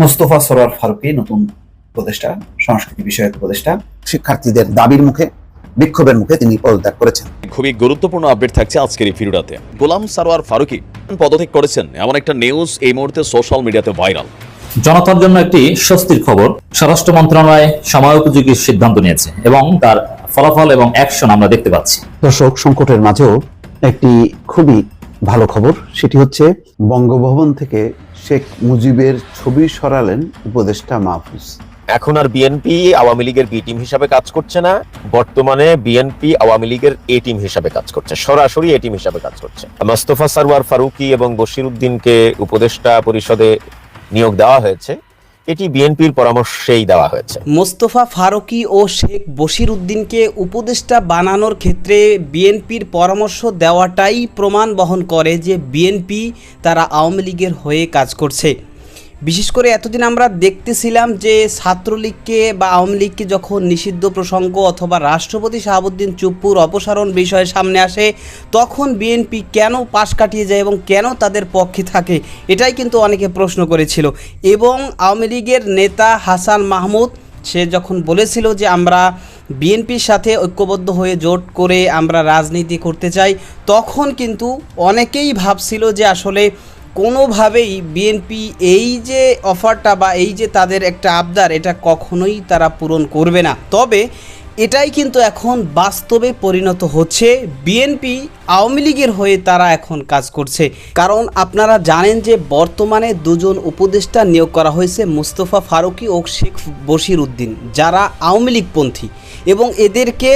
মোস্তফা সরোয়ার ফারুকী নতুন উপদেষ্টা, সংস্কৃতি বিষয়ক উপদেষ্টা। শিক্ষার্থীদের দাবির মুখে, বিক্ষোভের মুখে তিনি পদত্যাগ করেছেন। খুবই গুরুত্বপূর্ণ আপডেট থাকছে আজকের এই ভিডিওতে। গোলাম সারোয়ার ফারুকী পদত্যাগ করেছেন এমন একটা নিউজ এই মুহূর্তে সোশ্যাল মিডিয়াতে ভাইরাল। জনতার জন্য একটি স্বস্তির খবর। স্বরাষ্ট্র মন্ত্রণালয় সময়োপযোগী সিদ্ধান্ত নিয়েছে এবং তার ফলাফল এবং অ্যাকশন আমরা দেখতে পাচ্ছি। দর্শক, সংকটের মাঝেও একটি খুবই ভালো খবর, সেটি হচ্ছে বঙ্গভবন থেকে শেখ মুজিবের ছবি সরালেন উপদেষ্টা মাহফুজ। এখন আর বিএনপি আওয়ামী লীগের বি টিম হিসাবে কাজ করছে না, বর্তমানে বিএনপি আওয়ামী লীগের এ টিম হিসাবে কাজ করছে, সরাসরি এ টিম হিসাবে কাজ করছে। মোস্তফা সরোয়ার ফারুকী এবং বশির উদ্দিনকে উপদেষ্টা পরিষদে নিয়োগ দেওয়া হয়েছে, এটি বিএনপির পরামর্শেই দেওয়া হয়েছে। মোস্তফা ফারুকী ও শেখ বশির উদ্দিনকে উপদেষ্টা বানানোর ক্ষেত্রে বিএনপির পরামর্শ দেওয়াটাই প্রমাণ বহন করে যে বিএনপি তারা আওয়ামী লীগের হয়ে কাজ করছে। বিশেষ করে এতদিন আমরা দেখতেছিলাম যে ছাত্রলীগকে বা আওয়ামী লীগকে যখন নিষিদ্ধ প্রসঙ্গ অথবা রাষ্ট্রপতি শাহাবুদ্দিন চুপ্পুর অপসারণ বিষয়ে সামনে আসে, তখন বিএনপি কেন পাশ কাটিয়ে যায় এবং কেন তাদের পক্ষে থাকে, এটাই কিন্তু অনেকে প্রশ্ন করেছিল। এবং আওয়ামী লীগের নেতা হাসান মাহমুদ সে যখন বলেছিল যে আমরা বিএনপির সাথে ঐক্যবদ্ধ হয়ে জোট করে আমরা রাজনীতি করতে চাই, তখন কিন্তু অনেকেই ভাবছিল যে আসলে কোনোভাবেই বিএনপি এই যে অফারটা বা এই যে তাদের একটা আবদার, এটা কখনোই তারা পূরণ করবে না। তবে এটাই কিন্তু এখন বাস্তবে পরিণত হচ্ছে। বিএনপি আওয়ামী লীগের হয়ে তারা এখন কাজ করছে। কারণ আপনারা জানেন যে বর্তমানে দুজন উপদেষ্টা নিয়োগ করা হয়েছে, মোস্তফা ফারুকী ও শেখ বশির উদ্দিন, যারা আওয়ামী লীগপন্থী, এবং এদেরকে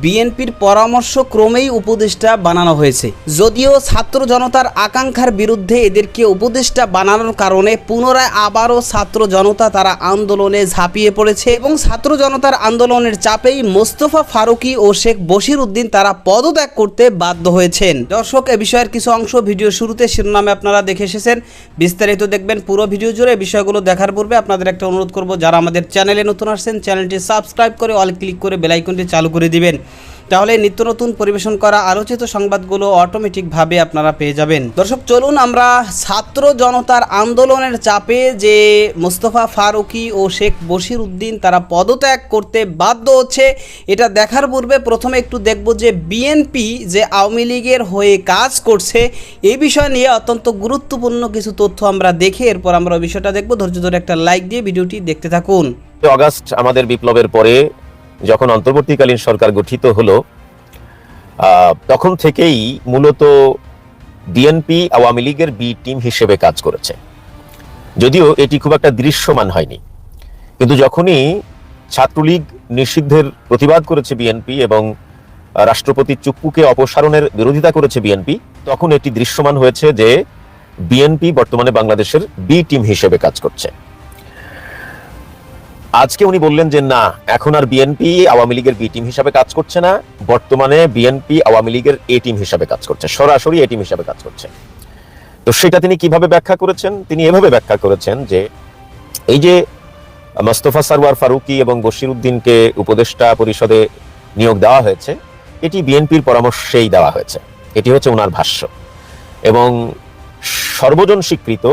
বিএনপির পরামর্শ ক্রমেই উপদেষ্টা বানানো হয়েছে। যদিও ছাত্র জনতার আকাঙ্ক্ষার বিরুদ্ধে এদেরকে উপদেষ্টা বানানোর কারণে পুনরায় আবারও ছাত্র জনতা তারা আন্দোলনে ঝাঁপিয়ে পড়েছে এবং ছাত্র জনতার আন্দোলনের চাপেই মোস্তফা ফারুকী ও শেখ বশির উদ্দিন তারা পদত্যাগ করতে বাধ্য হয়েছেন। দর্শক, এ বিষয়ের কিছু অংশ ভিডিও শুরুতে শিরোনামে আপনারা দেখে এসেছেন, বিস্তারিত দেখবেন পুরো ভিডিও জুড়ে। বিষয়গুলো দেখার পূর্বে আপনাদের একটা অনুরোধ করব, যারা আমাদের চ্যানেলে নতুন আসছেন চ্যানেলটি সাবস্ক্রাইব করে অল ক্লিক করে বেল আইকনটি চালু করে দিবেন, তাহলে নিত্য নতুন পরিবেশন করা আলোচিত সংবাদগুলো অটোমেটিকভাবে আপনারা পেয়ে যাবেন। দর্শক, চলুন আমরা ছাত্র জনতার আন্দোলনের চাপে যে মোস্তফা ফারুকী ও শেখ বশির উদ্দিন তারা পদত্যাগ করতে বাধ্য হচ্ছে, এটা দেখার পূর্বে প্রথমে একটু দেখব যে বিএনপি যে আওয়ামী লীগের হয়ে কাজ করছে এই বিষয় নিয়ে অত্যন্ত গুরুত্বপূর্ণ কিছু তথ্য আমরা দেখে এরপর আমরা ওই বিষয়টা দেখব। ধৈর্য ধরে একটা লাইক দিয়ে ভিডিওটি দেখতে থাকুন। আগস্ট আমাদের বিপ্লবের পরে যখন অন্তর্বর্তীকালীন সরকার গঠিত হলো, তখন থেকেই মূলত বিএনপি আওয়ামী লীগের বি টিম হিসেবে কাজ করেছে। যদিও এটি খুব একটা দৃশ্যমান হয়নি, কিন্তু যখনই ছাত্রলীগ নিষিদ্ধের প্রতিবাদ করেছে বিএনপি এবং রাষ্ট্রপতি চুপ্পুকে অপসারণের বিরোধিতা করেছে বিএনপি, তখন এটি দৃশ্যমান হয়েছে যে বিএনপি বর্তমানে বাংলাদেশের বি টিম হিসেবে কাজ করছে। আজকে উনি বললেন যে না, এখন আর বিএনপি আওয়ামী লীগের বি টিম হিসাবে কাজ করছে না, বর্তমানে বিএনপি আওয়ামী লীগের এ টিম হিসাবে কাজ করছে, সরাসরি এ টিম হিসাবে কাজ করছে। তো সেটা তিনি কিভাবে ব্যাখ্যা করেছেন? তিনি এভাবে ব্যাখ্যা করেছেন যে এই যে মোস্তফা সরোয়ার ফারুকী এবং বশির উদ্দিনকে উপদেষ্টা পরিষদে নিয়োগ দেওয়া হয়েছে, এটি বিএনপির পরামর্শেই দেওয়া হয়েছে, এটি হচ্ছে ওনার ভাষ্য। এবং সর্বজন স্বীকৃত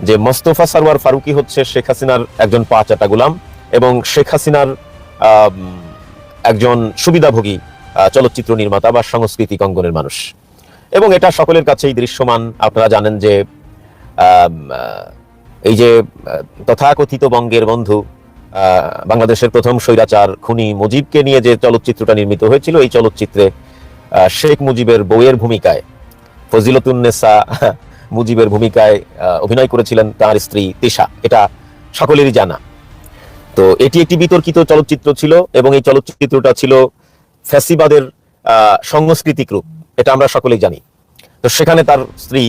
যে মোস্তফা সরোয়ার ফারুকী হচ্ছে শেখ হাসিনার একজন পাঁচাটা গোলাম এবং শেখ হাসিনার একজন সুবিধাভোগী চলচ্চিত্র নির্মাতা বা সাংস্কৃতিক অঙ্গনের মানুষ, এবং এটা সকলের কাছেই দৃশ্যমান। আপনারা জানেন যে এই যে তথাকথিত বঙ্গের বন্ধু, বাংলাদেশের প্রথম স্বৈরাচার খুনি মুজিবকে নিয়ে যে চলচ্চিত্রটা নির্মিত হয়েছিল, এই চলচ্চিত্রে শেখ মুজিবের বউয়ের ভূমিকায় ফজিলতুন্নেসা মুজিবের ভূমিকায় অভিনয় করেছিলেন তার স্ত্রী তিশা, এটা সকলেরই জানা। তো এটি একটি বিতর্কিত চলচ্চিত্র ছিল এবং এই চলচ্চিত্রটা ছিল ফ্যাসিবাদের সাংস্কৃতিক রূপ, এটা আমরা সকলেই জানি। তো সেখানে তার স্ত্রী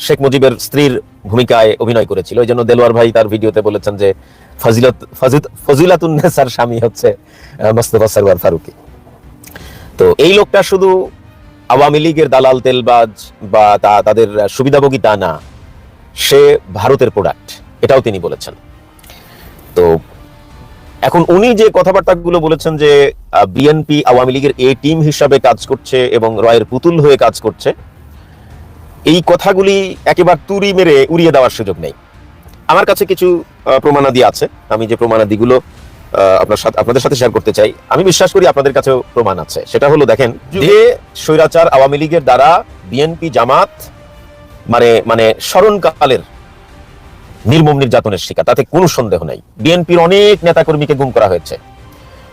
শেখ মুজিবের স্ত্রীর ভূমিকায় অভিনয় করেছিল। এই জন্য দেলোয়ার ভাই তার ভিডিওতে বলেছেন যে ফজিলাতুন্নেসার স্বামী হচ্ছে মোস্তফা সরোয়ার ফারুকী। তো এই লোকটা শুধু আওয়ামী লীগের দালাল তেলবাজ বা তাদের সুবিধাভোগী তা না, সে ভারতের প্রোডাক্ট, এটাও তিনি বলেছেন। তো এখন উনি যে কথাবার্তাগুলো বলেছেন যে বিএনপি আওয়ামী লীগের এ টিম হিসাবে কাজ করছে এবং রয়ের পুতুল হয়ে কাজ করছে, এই কথাগুলি একেবারে তুড়ি মেরে উড়িয়ে দেওয়ার সুযোগ নেই। আমার কাছে কিছু প্রমাণাদি আছে, আমি যে প্রমাণাদিগুলো আপনাদের সাথে শেয়ার করতে চাই, আমি বিশ্বাস করি আপনাদের কাছেও প্রমাণ আছে। সেটা হলো, দেখেন, যে স্বৈরাচার আওয়ামী লীগের দ্বারা বিএনপি জামাত মানে স্মরণকালের নির্মম নির্যাতনের শিকার, তাতে কোনো সন্দেহ নাই। বিএনপির অনেক নেতাকর্মীকে গুম করা হয়েছে,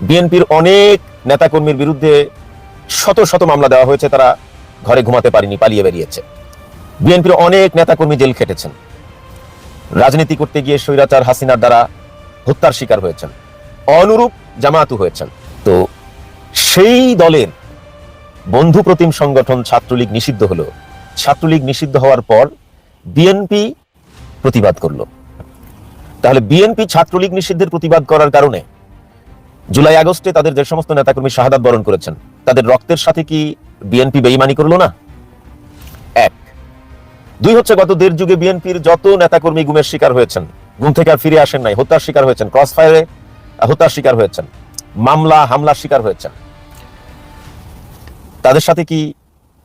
বিএনপির অনেক নেতাকর্মীর বিরুদ্ধে শত শত মামলা দেওয়া হয়েছে, তারা ঘরে ঘুমাতে পারেনি, পালিয়ে বেরিয়েছে। বিএনপির অনেক নেতাকর্মী জেল খেটেছেন, রাজনীতি করতে গিয়ে স্বৈরাচার হাসিনার দ্বারা হত্যার শিকার হয়েছেন, অনুরূপ জামায়াতও হয়েছেন। তো সেই দলের বন্ধু প্রতিম সংগঠন ছাত্রলীগ নিষিদ্ধ হলো। ছাত্রলীগ নিষিদ্ধ হওয়ার পর বিএনপি প্রতিবাদ করলো। তাহলে বিএনপি ছাত্রলীগ নিষিদ্ধের প্রতিবাদ করার কারণে জুলাই আগস্টে তাদের যে সমস্ত নেতাকর্মী শাহাদাত বরণ করেছেন, তাদের রক্তের সাথে কি বিএনপি বেঈমানি করলো না? এক। দুই হচ্ছে, গত 1.5 যুগে বিএনপির যত নেতাকর্মী গুমের শিকার হয়েছেন, গুম থেকে আর ফিরে আসেন নাই, হত্যার শিকার হয়েছেন, ক্রস ফায়ারে হত্যার শিকার হয়েছেন, মামলা হামলার শিকার হয়েছেন, তাদের সাথে কি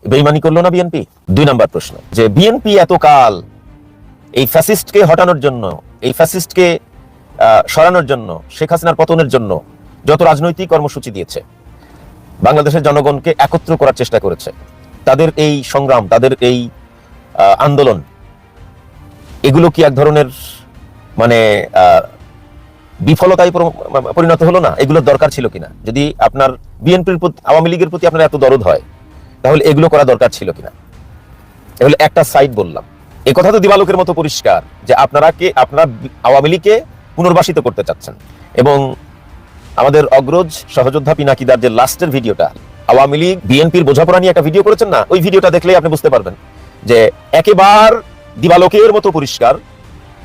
বেঈমানি করলো না বিএনপি? 2 নম্বর প্রশ্ন, যে বিএনপি এতকাল এই ফ্যাসিস্টকে হটানোর জন্য, এই ফ্যাসিস্টকে সরানোর জন্য, শেখ হাসিনার পতনের জন্য যত রাজনৈতিক কর্মসূচি দিয়েছে, বাংলাদেশের জনগণকে একত্র করার চেষ্টা করেছে, তাদের এই সংগ্রাম, তাদের এই আন্দোলন, এগুলো কি এক ধরনের মানে বিফলতায় পরিণত হলো না? এগুলোর দরকার ছিল কিনা? যদি আপনার বিএনপির প্রতি, আওয়ামী লীগের প্রতি আপনার এত দরদ হয়, তাহলে এগুলো করা দরকার ছিল কিনা? এগুলো একটা সাইড বললাম। এই কথা তো দিবালোকের মতো পরিষ্কার যে আপনারা আওয়ামী লীগকে পুনর্বাসিত করতে চাচ্ছেন। এবং আমাদের অগ্রজ সহযোদ্ধা পিনাকিদার যে লাস্টের ভিডিওটা, আওয়ামী লীগ বিএনপির বোঝাপড়া নিয়ে একটা ভিডিও করেছেন না, ওই ভিডিওটা দেখলেই আপনি বুঝতে পারবেন যে একেবারে দিবালোকের মতো পরিষ্কার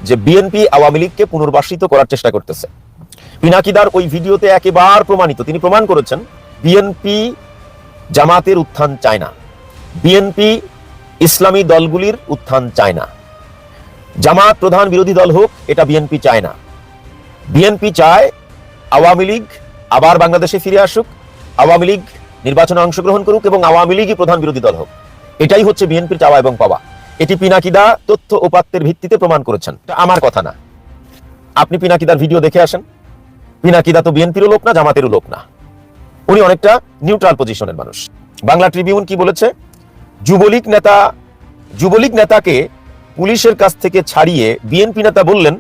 যে বিএনপি আওয়ামী লীগকে পুনর্বাসিত করার চেষ্টা করতেছে। পিনাকিদার ওই ভিডিওতে একেবারে প্রমাণিত, তিনি প্রমাণ করেছেন বিএনপি জামাতের উত্থান চায় না, বিএনপি ইসলামী দলগুলির উত্থান চায় না, জামাত প্রধান বিরোধী দল হোক, এটা বিএনপি চায় না। বিএনপি চায় আওয়ামী লীগ আবার বাংলাদেশে ফিরে আসুক, আওয়ামী লীগ নির্বাচনে অংশগ্রহণ করুক এবং আওয়ামী লীগই প্রধান বিরোধী দল হোক। এটাই হচ্ছে বিএনপির চাওয়া এবং পাওয়া। এটি পিনাকিদা তথ্য উপাত্তের ভিত্তিতে প্রমাণ করেছেন, এটা আমার কথা না। আপনি পিনাকিদার ভিডিও দেখে আসেন। পিনাকিদা তো বিএনপিরও লোক না, জামাতেরও লোক না, উনি অনেকটা নিউট্রাল পজিশনের মানুষ। বাংলা ট্রিবিউন কি বলেছে? যুবলীগ নেতাকে পুলিশের কাছ থেকে ছাড়িয়ে বিএনপি নেতা বললেন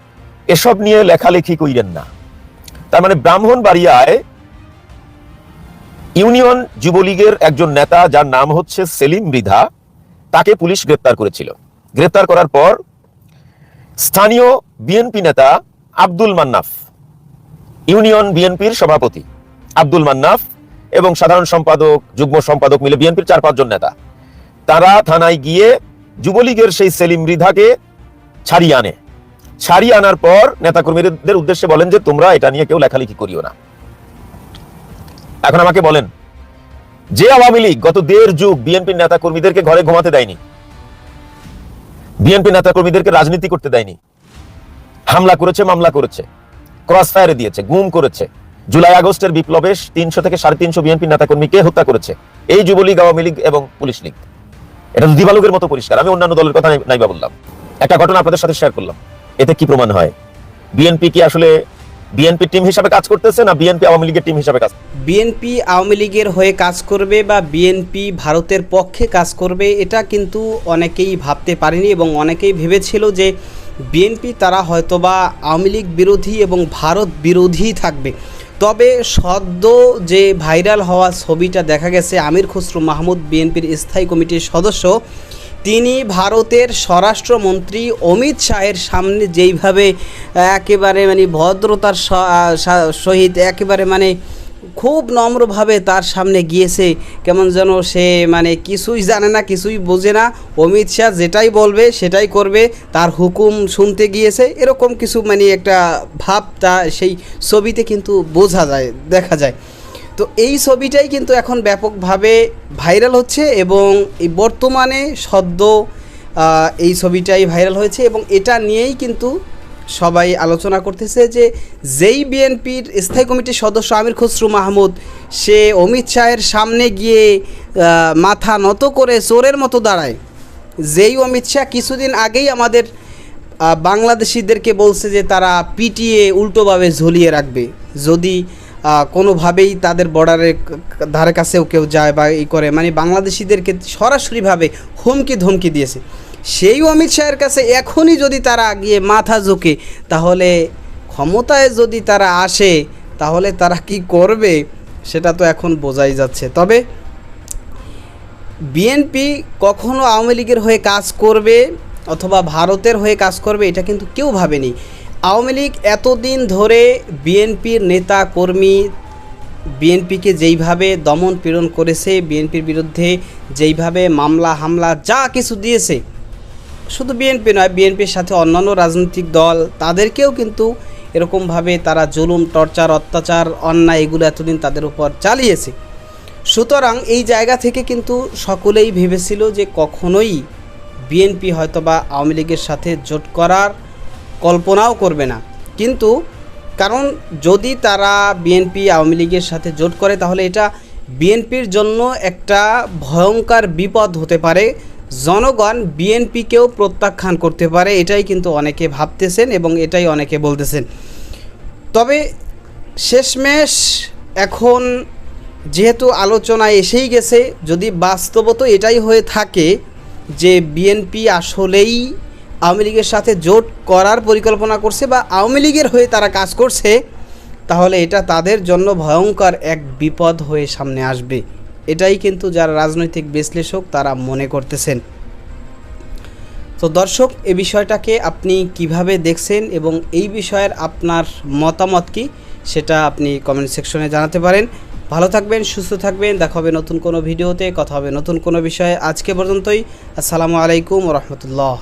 এসব নিয়ে লেখালেখি কইরেন না। তার মানে ব্রাহ্মণবাড়িয়ায় ইউনিয়ন যুবলীগের একজন নেতা, যার নাম হচ্ছে সেলিম মৃধা, তাকে পুলিশ গ্রেপ্তার করেছিল। গ্রেপ্তার করার পর স্থানীয় বিএনপি নেতা আব্দুল মান্নাফ, ইউনিয়ন বিএনপির সভাপতি আব্দুল মান্নাফ এবং সাধারণ সম্পাদক, যুগ্ম সম্পাদক মিলে বিএনপির 4-5 জন নেতা, তারা থানায় গিয়ে যুবলীগের সেই সেলিম মৃধাকে ছাড়িয়ে আনে। ছাড়িয়ে আনার পর নেতাকর্মীদের উদ্দেশ্যে বলেন যে তোমরা এটা নিয়ে কেউ লেখালেখি করিও না। এখন আমাকে বলেন, যে আওয়ামী লীগ গত 1.5 যুগ বিএনপির নেতাকর্মীদেরকে ঘরে ঘুমাতে দেয়নি, বিএনপি নেতাকর্মীদেরকে রাজনীতি করতে দেয়নি, হামলা করেছে, মামলা করেছে, ক্রস ফায়ারে দিয়েছে, গুম করেছে, জুলাই আগস্টের বিপ্লবে 300 থেকে 350 বিএনপি নেতাকর্মীকে হত্যা করেছে এই যুবলীগ, আওয়ামী লীগ এবং পুলিশ লীগ। এটা তো দিবালোকের মতো পরিষ্কার। আমি অন্যান্য দলের কথা নাইবা বললাম, একটা ঘটনা আপনাদের সাথে শেয়ার করলাম। এতে কি প্রমাণ হয় বিএনপি কি আসলে বিএনপি টিম হিসাবে কাজ করতেছে না বিএনপি আওয়ামী লীগের টিম হিসাবে কাজ? বিএনপি আওয়ামী লীগের হয়ে কাজ করবে বা বিএনপি ভারতের পক্ষে কাজ করবে, এটা কিন্তু অনেকেই ভাবতে পারেনি এবং অনেকেই ভেবেছিল যে বিএনপি তারা হয়তোবা আওয়ামী লীগ বিরোধী এবং ভারত বিরোধী থাকবে। তবে সদ্য যে ভাইরাল হওয়া ছবিটা দেখা গেছে, আমির খসরু মাহমুদ বিএনপির স্থায়ী কমিটির সদস্য, তিনি ভারতের স্বরাষ্ট্রমন্ত্রী অমিত শাহের সামনে যেইভাবে একেবারে মানে ভদ্রতার সহিত একেবারে মানে খুব নম্রভাবে তার সামনে গিয়েছে, কেমন যেন সে মানে কিছুই জানে না, কিছুই বোঝে না, অমিত শাহ যেটাই বলবে সেটাই করবে, তার হুকুম শুনতে গিয়েছে, এরকম কিছু মানে একটা ভাব তা সেই ছবিতে কিন্তু বোঝা যায়, দেখা যায়। তো এই ছবিটাই কিন্তু এখন ব্যাপকভাবে ভাইরাল হচ্ছে এবং এই বর্তমানে সদ্য এই ছবিটাই ভাইরাল হয়েছে এবং এটা নিয়েই কিন্তু সবাই আলোচনা করতেছে যে যেই বিএনপির স্থায়ী কমিটির সদস্য আমির খসরু মাহমুদ, সে অমিত শাহের সামনে গিয়ে মাথা নত করে চোরের মতো দাঁড়ায়। যেই অমিত শাহ কিছুদিন আগেই আমাদের বাংলাদেশিদেরকে বলছে যে তারা পিটিয়ে উল্টোভাবে ঝুলিয়ে রাখবে যদি কোনোভাবেই তাদের বর্ডারের ধারে কাছেও কেউ যায় বা এই করে, মানে বাংলাদেশিদেরকে সরাসরিভাবে হুমকি ধমকি দিয়েছে। সেই অমিত শাহের কাছে এখনই যদি তারা গিয়ে মাথা ঝুঁকে, তাহলে ক্ষমতায় যদি তারা আসে তাহলে তারা কি করবে সেটা তো এখন বোঝাই যাচ্ছে। তবে বিএনপি কখনো আওয়ামী লীগের হয়ে কাজ করবে অথবা ভারতের হয়ে কাজ করবে এটা কিন্তু কেউ ভাবেনি। আওয়ামী লীগ এতদিন ধরে বিএনপির নেতা কর্মী, বিএনপিকে যেইভাবে দমন পীড়ন করেছে, বিএনপির বিরুদ্ধে যেইভাবে মামলা হামলা যা কিছু দিয়েছে, শুধু বিএনপি নয়, বিএনপির সাথে অন্যান্য রাজনৈতিক দল তাদেরকেও কিন্তু এরকমভাবে তারা জুলুম, টর্চার, অত্যাচার, অন্যায় এগুলো এতদিন তাদের উপর চালিয়েছে। সুতরাং এই জায়গা থেকে কিন্তু সকলেই ভেবেছিল যে কখনোই বিএনপি হয়তোবা আওয়ামী লীগের সাথে জোট করার কল্পনাও করবে না। কিন্তু কারণ যদি তারা বিএনপি আওয়ামী লীগের সাথে জোট করে তাহলে এটা বিএনপির জন্য একটা ভয়ঙ্কর বিপদ হতে পারে। জনগণ বিএনপিকেও প্রত্যাখ্যান করতে পারে, এটাই কিন্তু অনেকে ভাবতেছেন এবং এটাই অনেকে বলতেছেন। তবে শেষমেশ এখন যেহেতু আলোচনায় এসেই গেছে, যদি বাস্তবত এটাই হয়ে থাকে যে বিএনপি আসলেই আওয়ামী লীগের সাথে জোট করার পরিকল্পনা করছে বা আওয়ামী লীগের হয়ে তারা কাজ করছে, তাহলে এটা তাদের জন্য ভয়ঙ্কর এক বিপদ হয়ে সামনে আসবে। এটাই কিন্তু যারা রাজনৈতিক বিশ্লেষক তারা মনে করতেছেন। তো দর্শক, এই বিষয়টাকে আপনি কিভাবে দেখছেন এবং এই বিষয়ের আপনার মতামত কি সেটা আপনি কমেন্ট সেকশনে জানাতে পারেন। ভালো থাকবেন, সুস্থ থাকবেন, দেখা হবে নতুন কোনো ভিডিওতে, কথা হবে নতুন কোনো বিষয়ে। আজকে পর্যন্তই। আসসালামু আলাইকুম ওয়া রাহমাতুল্লাহ।